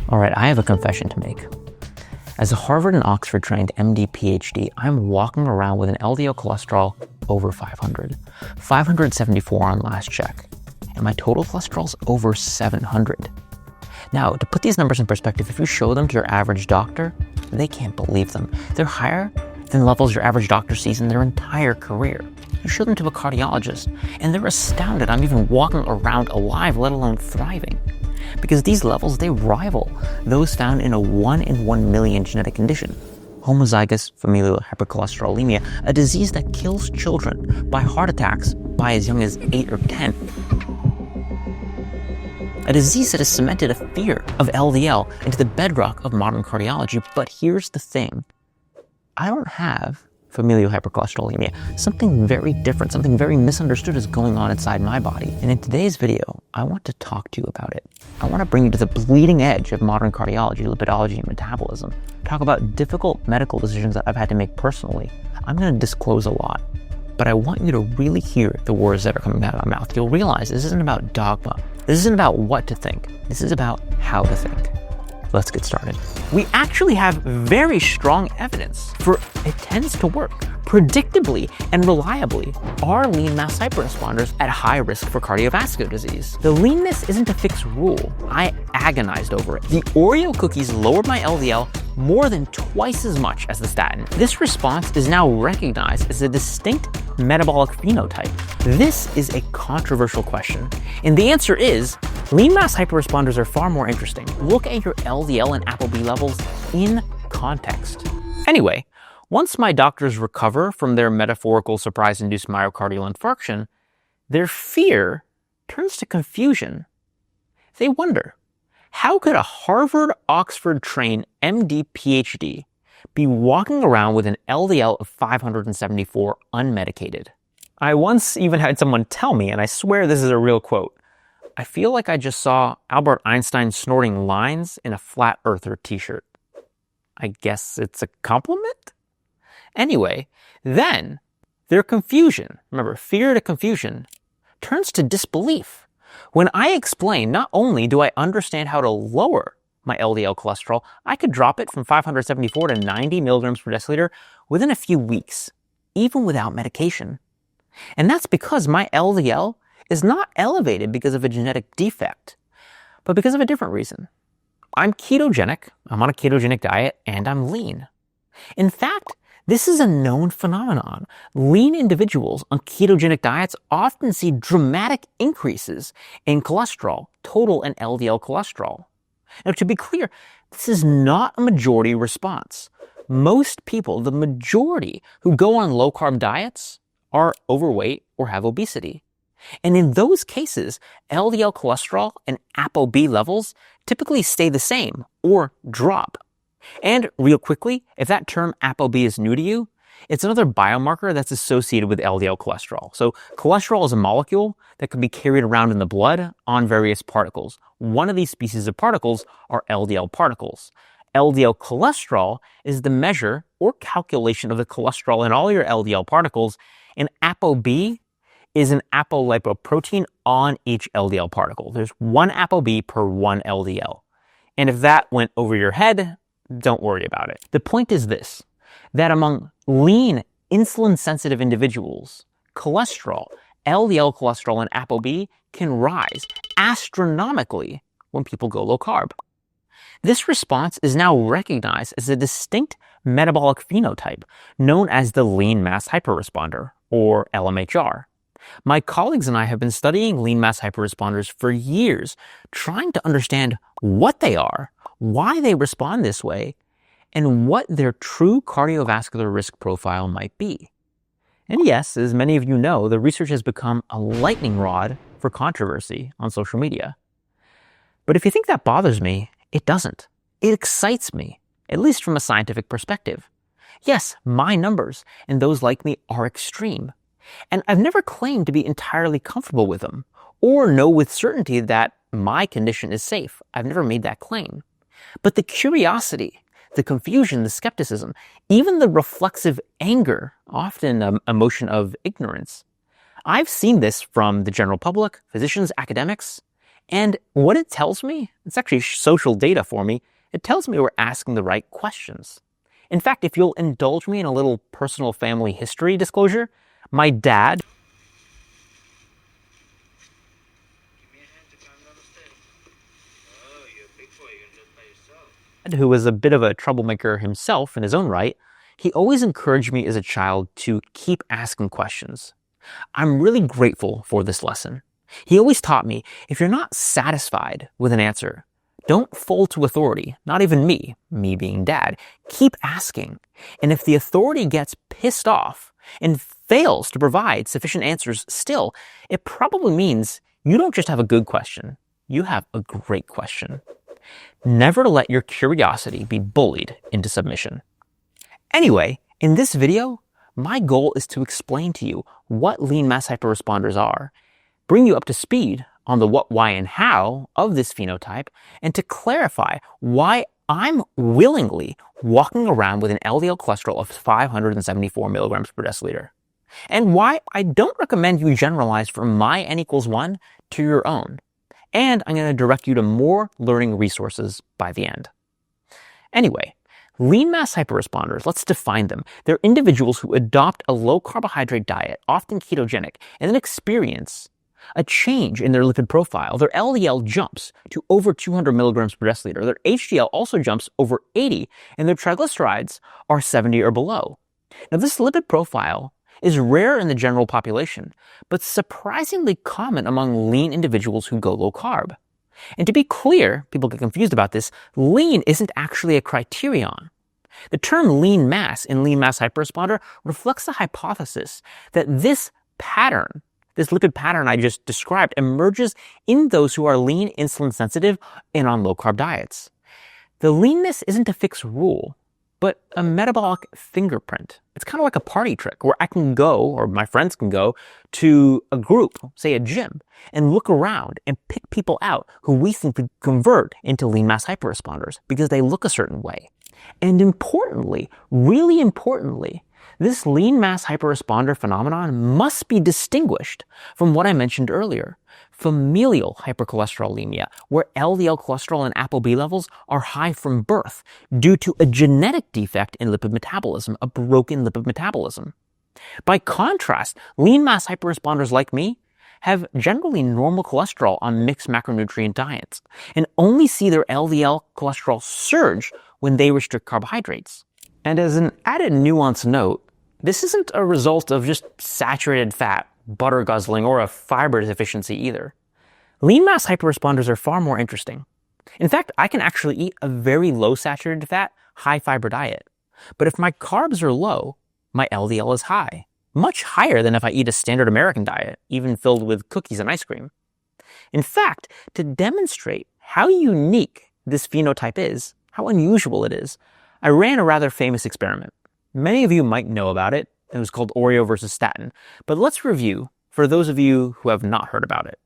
All right, I have a confession to make. As a Harvard and Oxford trained MD PhD, I'm walking around with an LDL cholesterol over 500, 574 on last check, and my total cholesterol's over 700. Now, to put these numbers in perspective, if you show them to your average doctor, they can't believe them. They're higher than levels your average doctor sees in their entire career. You show them to a cardiologist, and they're astounded I'm even walking around alive, let alone thriving. Because these levels, they rival those found in a 1 in 1 million genetic condition, homozygous familial hypercholesterolemia, a disease that kills children by heart attacks by as young as 8 or 10. A disease that has cemented a fear of LDL into the bedrock of modern cardiology. But here's the thing. I don't have familial hypercholesterolemia. Something very different, something very misunderstood is going on inside my body. And in today's video, I want to talk to you about it. I want to bring you to the bleeding edge of modern cardiology, lipidology, and metabolism. Talk about difficult medical decisions that I've had to make personally. I'm going to disclose a lot, but I want you to really hear the words that are coming out of my mouth. You'll realize this isn't about dogma. This isn't about what to think. This is about how to think. Let's get started. We actually have very strong evidence for it tends to work. Predictably and reliably are lean mass hyperresponders at high risk for cardiovascular disease. The leanness isn't a fixed rule. I agonized over it. The Oreo cookies lowered my LDL more than twice as much as the statin. This response is now recognized as a distinct metabolic phenotype. This is a controversial question, and the answer is lean mass hyperresponders are far more interesting. Look at your LDL and ApoB levels in context. Anyway, once my doctors recover from their metaphorical surprise-induced myocardial infarction, their fear turns to confusion. They wonder, how could a Harvard-Oxford-trained MD PhD be walking around with an LDL of 574 unmedicated? I once even had someone tell me, and I swear this is a real quote, I feel like I just saw Albert Einstein snorting lines in a flat earther t-shirt. I guess it's a compliment? Anyway, then their confusion, remember, fear to confusion, turns to disbelief. When I explain, not only do I understand how to lower my LDL cholesterol, I could drop it from 574 to 90 milligrams per deciliter within a few weeks, even without medication. And that's because my LDL is not elevated because of a genetic defect, but because of a different reason. I'm ketogenic, I'm on a ketogenic diet, and I'm lean. In fact, this is a known phenomenon. Lean individuals on ketogenic diets often see dramatic increases in cholesterol, total and LDL cholesterol. Now, to be clear, this is not a majority response. Most people, the majority who go on low-carb diets, are overweight or have obesity. And in those cases, LDL cholesterol and ApoB levels typically stay the same or drop. And real quickly, if that term ApoB is new to you, it's another biomarker that's associated with LDL cholesterol. So cholesterol is a molecule that can be carried around in the blood on various particles. One of these species of particles are LDL particles. LDL cholesterol is the measure or calculation of the cholesterol in all your LDL particles, and ApoB is an apolipoprotein on each LDL particle. There's one ApoB per one LDL. And if that went over your head, don't worry about it. The point is this, that among lean, insulin-sensitive individuals, cholesterol, LDL cholesterol, and ApoB can rise astronomically when people go low-carb. This response is now recognized as a distinct metabolic phenotype known as the lean mass hyperresponder, or LMHR. My colleagues and I have been studying lean mass hyperresponders for years, trying to understand what they are, why they respond this way, and what their true cardiovascular risk profile might be. And yes, as many of you know, the research has become a lightning rod for controversy on social media. But if you think that bothers me, it doesn't. It excites me, at least from a scientific perspective. Yes, my numbers and those like me are extreme. And I've never claimed to be entirely comfortable with them or know with certainty that my condition is safe. I've never made that claim. But the curiosity, the confusion, the skepticism, even the reflexive anger, often an emotion of ignorance, I've seen this from the general public, physicians, academics, And what it tells me, it's actually social data for me, it tells me we're asking the right questions. In fact, if you'll indulge me in a little personal family history disclosure, my dad, who was a bit of a troublemaker himself in his own right, he always encouraged me as a child to keep asking questions. I'm really grateful for this lesson. He always taught me, if you're not satisfied with an answer, don't fold to authority, not even me being dad. Keep asking. And if the authority gets pissed off and fails to provide sufficient answers still, it probably means you don't just have a good question, you have a great question. Never let your curiosity be bullied into submission. Anyway, in this video, my goal is to explain to you what lean mass hyperresponders are, bring you up to speed on the what, why, and how of this phenotype, and to clarify why I'm willingly walking around with an LDL cholesterol of 574 milligrams per deciliter, and why I don't recommend you generalize from my N equals 1 to your own. And I'm going to direct you to more learning resources by the end. Anyway, lean mass hyperresponders, let's define them. They're individuals who adopt a low carbohydrate diet, often ketogenic, and then experience a change in their lipid profile. Their LDL jumps to over 200 milligrams per deciliter. Their HDL also jumps over 80, and their triglycerides are 70 or below. Now, this lipid profile is rare in the general population, but surprisingly common among lean individuals who go low carb. And to be clear, people get confused about this, lean isn't actually a criterion. The term lean mass in lean mass hyperresponder reflects the hypothesis that this pattern, this lipid pattern I just described, emerges in those who are lean, insulin sensitive, and on low carb diets. The leanness isn't a fixed rule, but a metabolic fingerprint. It's kind of like a party trick where I can go, or my friends can go, to a group, say a gym, and look around and pick people out who we think would convert into lean mass hyperresponders because they look a certain way. And importantly, really importantly, this lean mass hyperresponder phenomenon must be distinguished from what I mentioned earlier, familial hypercholesterolemia, where LDL cholesterol and ApoB levels are high from birth due to a genetic defect in lipid metabolism, a broken lipid metabolism. By contrast, lean mass hyperresponders like me have generally normal cholesterol on mixed macronutrient diets and only see their LDL cholesterol surge when they restrict carbohydrates. And as an added nuanced note, this isn't a result of just saturated fat, butter guzzling, or a fiber deficiency either. Lean mass hyperresponders are far more interesting. In fact, I can actually eat a very low saturated fat, high fiber diet. But if my carbs are low, my LDL is high, much higher than if I eat a standard American diet, even filled with cookies and ice cream. In fact, to demonstrate how unique this phenotype is, how unusual it is, I ran a rather famous experiment. Many of you might know about it. It was called Oreo versus Statin. But let's review for those of you who have not heard about it.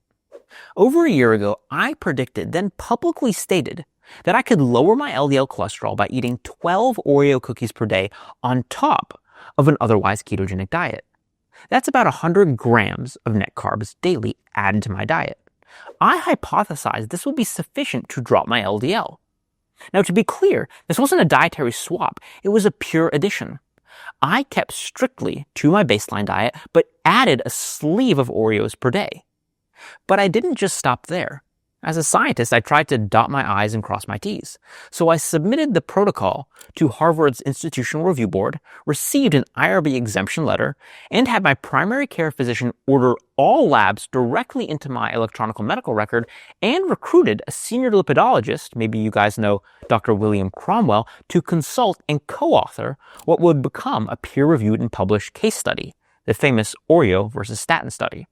Over a year ago, I predicted, then publicly stated, that I could lower my LDL cholesterol by eating 12 Oreo cookies per day on top of an otherwise ketogenic diet. That's about 100 grams of net carbs daily added to my diet. I hypothesized this would be sufficient to drop my LDL. Now, to be clear, this wasn't a dietary swap. It was a pure addition. I kept strictly to my baseline diet, but added a sleeve of Oreos per day. But I didn't just stop there. As a scientist, I tried to dot my I's and cross my T's. So I submitted the protocol to Harvard's Institutional Review Board, received an IRB exemption letter, and had my primary care physician order all labs directly into my electronic medical record, and recruited a senior lipidologist, maybe you guys know Dr. William Cromwell, to consult and co-author what would become a peer-reviewed and published case study, the famous Oreo versus Statin study.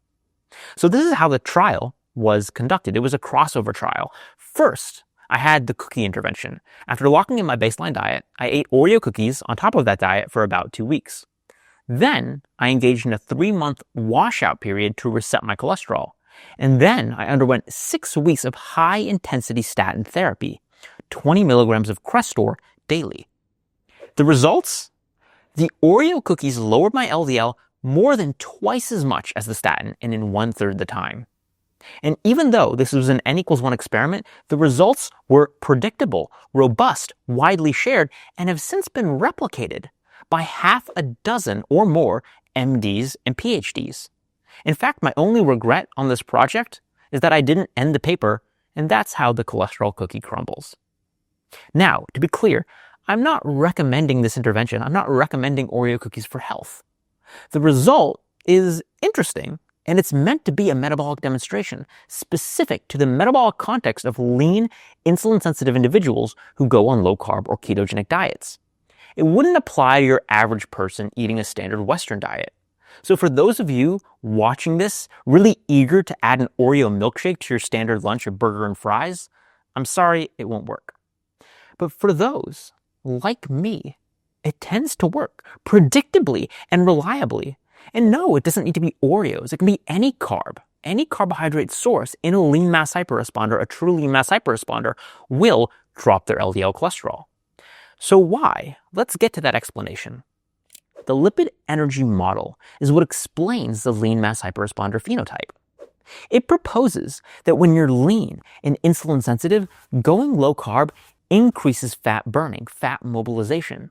So this is how the trial was conducted. It was a crossover trial. First, I had the cookie intervention. After locking in my baseline diet, I ate Oreo cookies on top of that diet for about 2 weeks. Then I engaged in a 3-month washout period to reset my cholesterol. And then I underwent 6 weeks of high-intensity statin therapy, 20 milligrams of Crestor daily. The results? The Oreo cookies lowered my LDL more than twice as much as the statin and in 1/3 the time. And even though this was an N=1 experiment, the results were predictable, robust, widely shared, and have since been replicated by half a dozen or more MDs and PhDs. In fact, my only regret on this project is that I didn't end the paper, and that's how the cholesterol cookie crumbles. Now, to be clear, I'm not recommending this intervention. I'm not recommending Oreo cookies for health. The result is interesting, and it's meant to be a metabolic demonstration specific to the metabolic context of lean, insulin-sensitive individuals who go on low-carb or ketogenic diets. It wouldn't apply to your average person eating a standard Western diet. So for those of you watching this, really eager to add an Oreo milkshake to your standard lunch of burger and fries, I'm sorry, it won't work. But for those, like me, it tends to work predictably and reliably. And no, it doesn't need to be Oreos. It can be any carb. Any carbohydrate source in a lean mass hyperresponder, a true lean mass hyperresponder, will drop their LDL cholesterol. So why? Let's get to that explanation. The lipid energy model is what explains the lean mass hyperresponder phenotype. It proposes that when you're lean and insulin sensitive, going low carb increases fat burning, fat mobilization.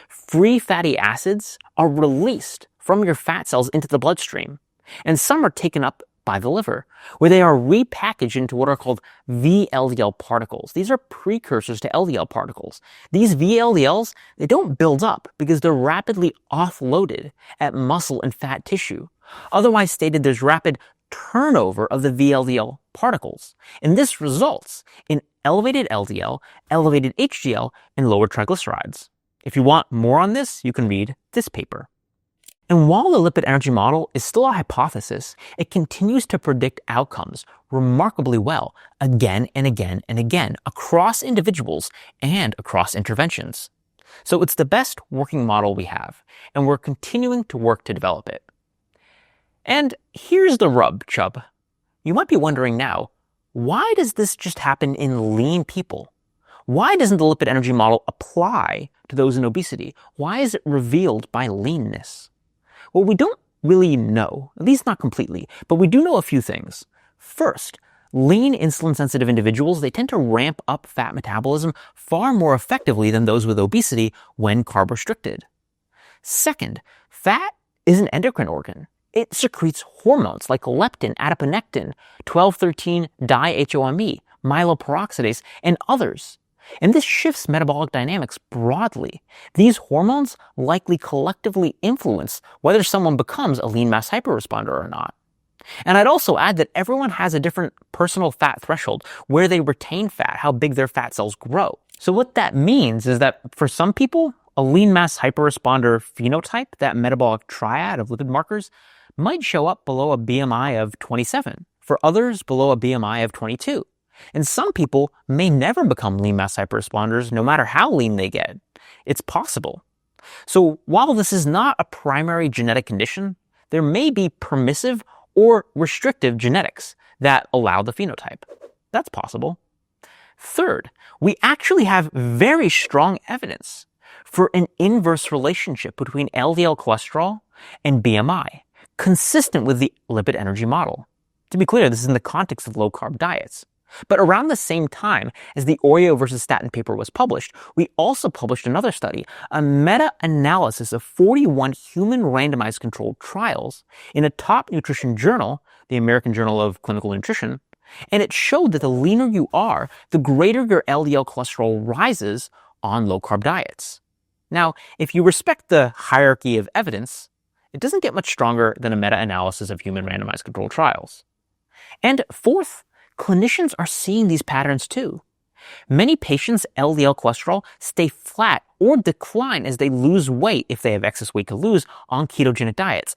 Free fatty acids are released from your fat cells into the bloodstream, and some are taken up by the liver, where they are repackaged into what are called VLDL particles. These are precursors to LDL particles. These VLDLs, they don't build up because they're rapidly offloaded at muscle and fat tissue. Otherwise stated, there's rapid turnover of the VLDL particles, and this results in elevated LDL, elevated HDL, and lower triglycerides. If you want more on this, you can read this paper. And while the lipid energy model is still a hypothesis, it continues to predict outcomes remarkably well again and again and again across individuals and across interventions. So it's the best working model we have, and we're continuing to work to develop it. And here's the rub, Chubb. You might be wondering now, why does this just happen in lean people? Why doesn't the lipid energy model apply to those in obesity? Why is it revealed by leanness? Well, we don't really know, at least not completely, but we do know a few things. First, lean insulin-sensitive individuals, they tend to ramp up fat metabolism far more effectively than those with obesity when carb-restricted. Second, fat is an endocrine organ. It secretes hormones like leptin, adiponectin, 12-13-dihome, myeloperoxidase, and others. And this shifts metabolic dynamics broadly. These hormones likely collectively influence whether someone becomes a lean mass hyperresponder or not. And I'd also add that everyone has a different personal fat threshold, where they retain fat, how big their fat cells grow. So what that means is that for some people, a lean mass hyperresponder phenotype, that metabolic triad of lipid markers, might show up below a BMI of 27. For others, below a BMI of 22. And some people may never become lean mass hyperresponders no matter how lean they get. It's possible. So while this is not a primary genetic condition, there may be permissive or restrictive genetics that allow the phenotype. That's possible. Third, we actually have very strong evidence for an inverse relationship between LDL cholesterol and BMI, consistent with the lipid energy model. To be clear, this is in the context of low-carb diets. But around the same time as the Oreo versus statin paper was published, we also published another study, a meta-analysis of 41 human randomized controlled trials in a top nutrition journal, the American Journal of Clinical Nutrition, and it showed that the leaner you are, the greater your LDL cholesterol rises on low-carb diets. Now, if you respect the hierarchy of evidence, it doesn't get much stronger than a meta-analysis of human randomized controlled trials. And fourth, clinicians are seeing these patterns too. Many patients' LDL cholesterol stay flat or decline as they lose weight, if they have excess weight to lose, on ketogenic diets,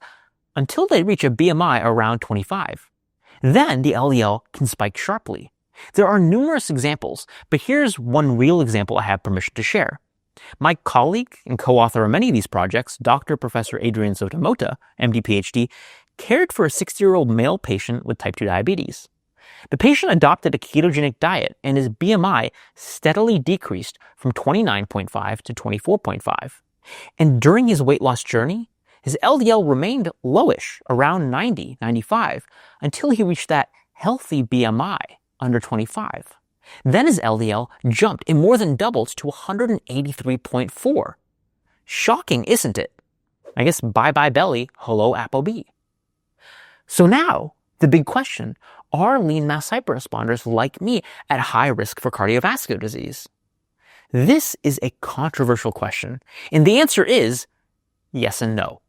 until they reach a BMI around 25. Then the LDL can spike sharply. There are numerous examples, but here's one real example I have permission to share. My colleague and co-author of many of these projects, Dr. Professor Adrian Sotomota, MD PhD, cared for a 60-year-old male patient with type 2 diabetes. The patient adopted a ketogenic diet, and his BMI steadily decreased from 29.5 to 24.5. And during his weight loss journey, his LDL remained lowish, around 90, 95, until he reached that healthy BMI under 25. Then his LDL jumped. It more than doubled to 183.4. Shocking, isn't it? I guess bye-bye belly, hello ApoB. So now, the big question, are lean mass hyperresponders like me at high risk for cardiovascular disease? This is a controversial question, and the answer is yes and no.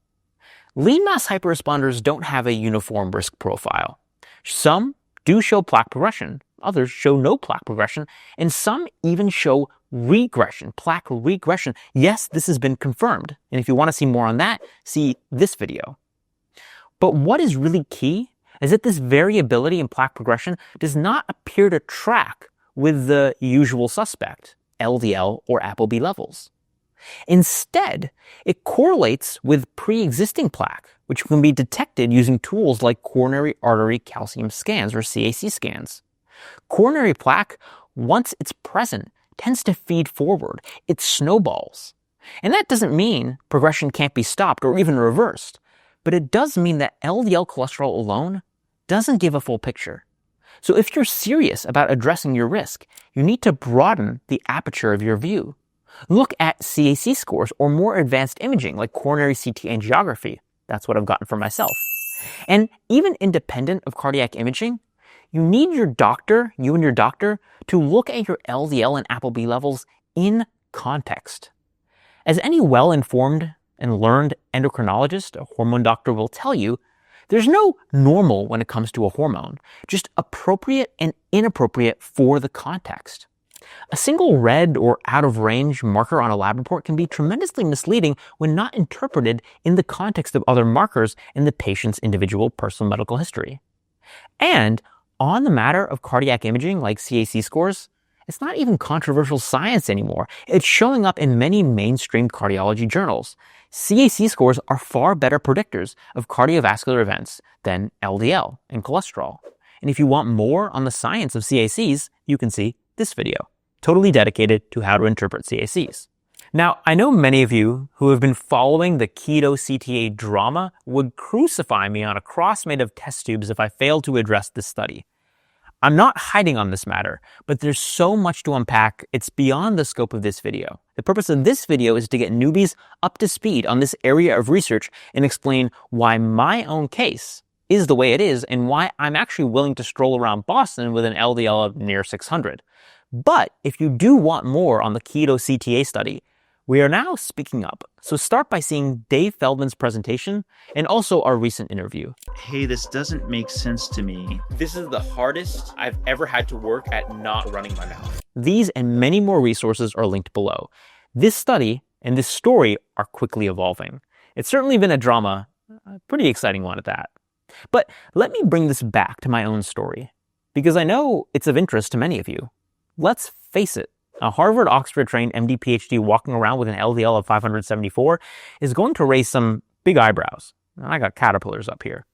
Lean mass hyperresponders don't have a uniform risk profile. Some do show plaque progression, others show no plaque progression, and some even show regression, plaque regression. Yes, this has been confirmed, and if you want to see more on that, see this video. But what is really key is that this variability in plaque progression does not appear to track with the usual suspect, LDL or ApoB levels. Instead, it correlates with pre-existing plaque, which can be detected using tools like coronary artery calcium scans or CAC scans. Coronary plaque, once it's present, tends to feed forward. It snowballs. And that doesn't mean progression can't be stopped or even reversed, but it does mean that LDL cholesterol alone doesn't give a full picture. So if you're serious about addressing your risk, you need to broaden the aperture of your view. Look at CAC scores or more advanced imaging like coronary CT angiography. That's what I've gotten for myself. And even independent of cardiac imaging, you need you and your doctor, to look at your LDL and ApoB levels in context. As any well-informed and learned endocrinologist, a hormone doctor will tell you, there's no normal when it comes to a hormone, just appropriate and inappropriate for the context. A single red or out-of-range marker on a lab report can be tremendously misleading when not interpreted in the context of other markers in the patient's individual personal medical history. And on the matter of cardiac imaging like CAC scores, it's not even controversial science anymore. It's showing up in many mainstream cardiology journals. CAC scores are far better predictors of cardiovascular events than LDL and cholesterol. And if you want more on the science of CACs, you can see this video, totally dedicated to how to interpret CACs. Now, I know many of you who have been following the KETO-CTA drama would crucify me on a cross made of test tubes if I failed to address this study. I'm not hiding on this matter, but there's so much to unpack, it's beyond the scope of this video. The purpose of this video is to get newbies up to speed on this area of research and explain why my own case is the way it is and why I'm actually willing to stroll around Boston with an LDL of near 600. But if you do want more on the KETO-CTA study, we are now speaking up. So start by seeing Dave Feldman's presentation and also our recent interview. Hey, this doesn't make sense to me. This is the hardest I've ever had to work at not running my mouth. These and many more resources are linked below. This study and this story are quickly evolving. It's certainly been a drama, a pretty exciting one at that. But let me bring this back to my own story, because I know it's of interest to many of you. Let's face it, a Harvard-Oxford-trained MD PhD walking around with an LDL of 574 is going to raise some big eyebrows. I got caterpillars up here.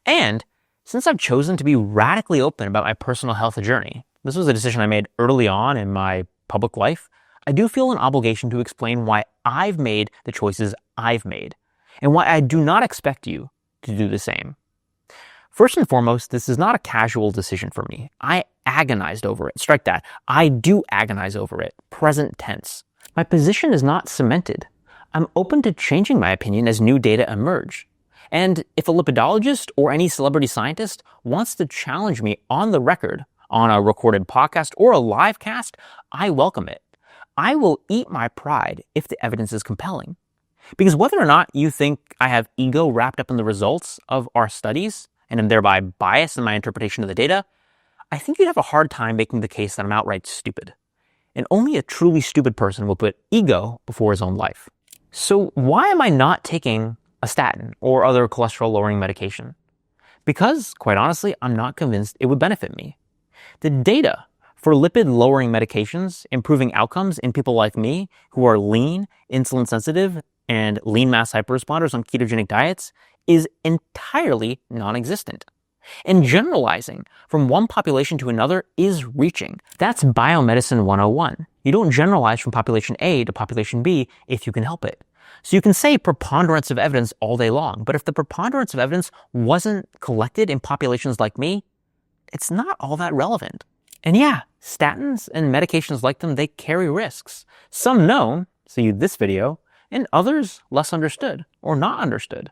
And since I've chosen to be radically open about my personal health journey, this was a decision I made early on in my public life, I do feel an obligation to explain why I've made the choices I've made, and why I do not expect you to do the same. First and foremost, this is not a casual decision for me. I agonized over it. Strike that. I do agonize over it. Present tense. My position is not cemented. I'm open to changing my opinion as new data emerge. And if a lipidologist or any celebrity scientist wants to challenge me on the record, on a recorded podcast or a live cast, I welcome it. I will eat my pride if the evidence is compelling. Because whether or not you think I have ego wrapped up in the results of our studies, and am thereby biased in my interpretation of the data, I think you'd have a hard time making the case that I'm outright stupid. And only a truly stupid person will put ego before his own life. So why am I not taking a statin or other cholesterol-lowering medication? Because, quite honestly, I'm not convinced it would benefit me. The data for lipid-lowering medications improving outcomes in people like me who are lean, insulin-sensitive, and lean mass hyperresponders on ketogenic diets is entirely non-existent. And generalizing from one population to another is reaching. That's biomedicine 101. You don't generalize from population A to population B if you can help it. So you can say preponderance of evidence all day long, but if the preponderance of evidence wasn't collected in populations like me, it's not all that relevant. And yeah, statins and medications like them, they carry risks. Some known, see this video, and others less understood or not understood.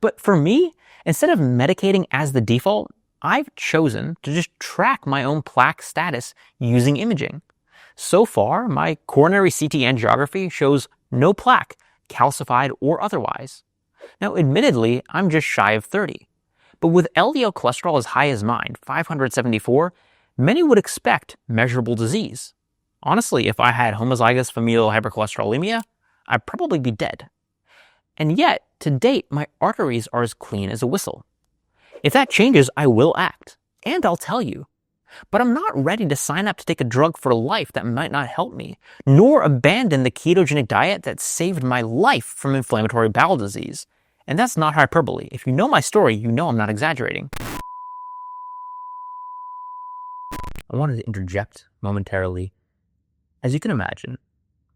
But for me, instead of medicating as the default, I've chosen to just track my own plaque status using imaging. So far, my coronary CT angiography shows no plaque, calcified or otherwise. Now, admittedly, I'm just shy of 30. But with LDL cholesterol as high as mine, 574, many would expect measurable disease. Honestly, if I had homozygous familial hypercholesterolemia, I'd probably be dead. And yet, to date, my arteries are as clean as a whistle. If that changes, I will act, and I'll tell you. But I'm not ready to sign up to take a drug for life that might not help me, nor abandon the ketogenic diet that saved my life from inflammatory bowel disease. And that's not hyperbole. If you know my story, you know I'm not exaggerating. I wanted to interject momentarily. As you can imagine,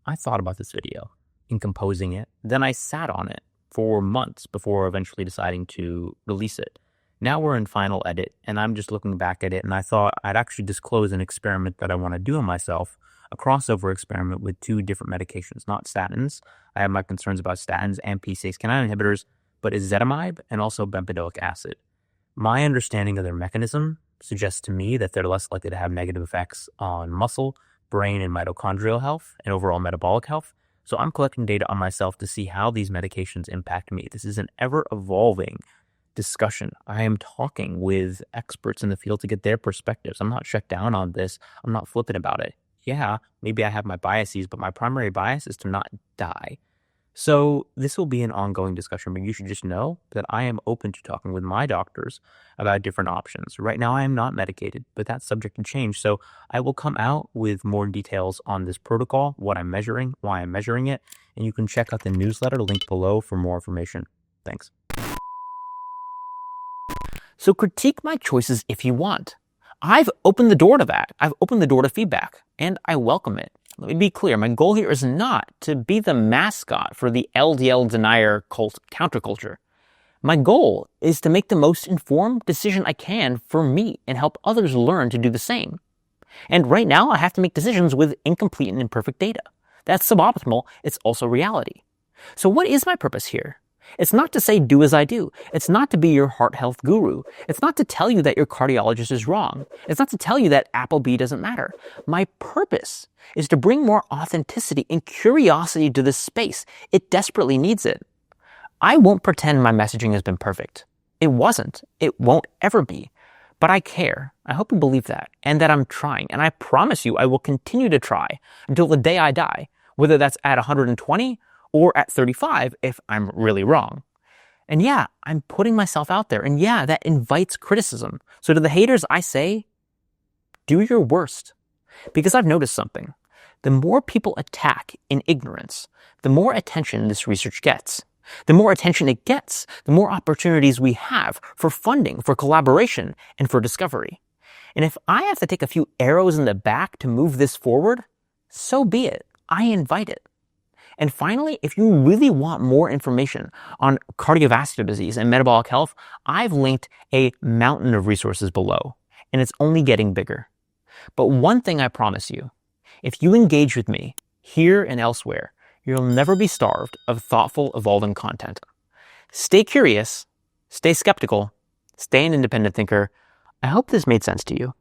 I thought about this video in composing it. Then I sat on it for months before eventually deciding to release it. Now we're in final edit, and I'm just looking back at it, and I thought I'd actually disclose an experiment that I want to do on myself, a crossover experiment with two different medications, not statins. I have my concerns about statins and PCSK9 inhibitors, but ezetimibe and also bempedoic acid. My understanding of their mechanism suggests to me that they're less likely to have negative effects on muscle, brain, and mitochondrial health, and overall metabolic health. So I'm collecting data on myself to see how these medications impact me. This is an ever-evolving discussion. I am talking with experts in the field to get their perspectives. I'm not shut down on this. I'm not flippant about it. Yeah, maybe I have my biases, but my primary bias is to not die. So this will be an ongoing discussion, but you should just know that I am open to talking with my doctors about different options. Right now, I am not medicated, but that's subject to change. So I will come out with more details on this protocol, what I'm measuring, why I'm measuring it, and you can check out the newsletter link below for more information. Thanks. So critique my choices if you want. I've opened the door to that. I've opened the door to feedback, and I welcome it. Let me be clear. My goal here is not to be the mascot for the LDL denier cult counterculture. My goal is to make the most informed decision I can for me and help others learn to do the same. And right now, I have to make decisions with incomplete and imperfect data. That's suboptimal. It's also reality. So what is my purpose here? It's not to say do as I do. It's not to be your heart health guru. It's not to tell you that your cardiologist is wrong. It's not to tell you that ApoB doesn't matter. My purpose is to bring more authenticity and curiosity to this space. It desperately needs it. I won't pretend my messaging has been perfect. It wasn't. It won't ever be. But I care. I hope you believe that and that I'm trying. And I promise you I will continue to try until the day I die, whether that's at 120 or at 35 if I'm really wrong. And yeah, I'm putting myself out there. And yeah, that invites criticism. So to the haters, I say, do your worst. Because I've noticed something. The more people attack in ignorance, the more attention this research gets. The more attention it gets, the more opportunities we have for funding, for collaboration, and for discovery. And if I have to take a few arrows in the back to move this forward, so be it. I invite it. And finally, if you really want more information on cardiovascular disease and metabolic health, I've linked a mountain of resources below, and it's only getting bigger. But one thing I promise you, if you engage with me here and elsewhere, you'll never be starved of thoughtful, evolving content. Stay curious, stay skeptical, stay an independent thinker. I hope this made sense to you.